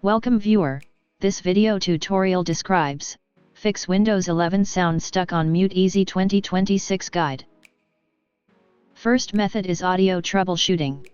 Welcome viewer, this video tutorial describes, fix Windows 11 sound stuck on mute easy 2026 guide. First method is audio troubleshooting.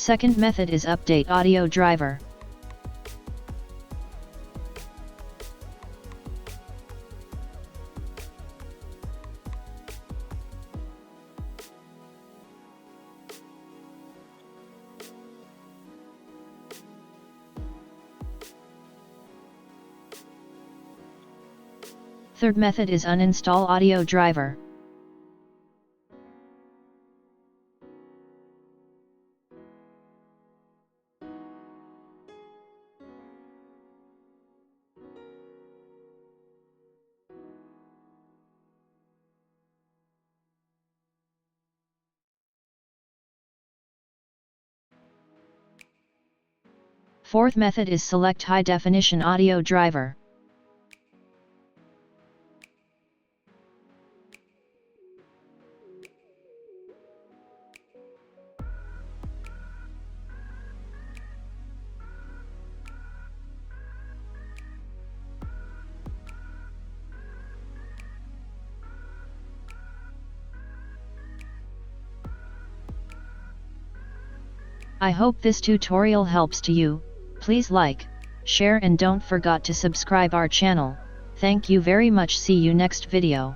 Second method is update audio driver. Third method is uninstall audio driver. Fourth method is select high definition audio driver. I hope this tutorial helps to you. Please like, share and don't forget to subscribe our channel. Thank you very much. See you next video.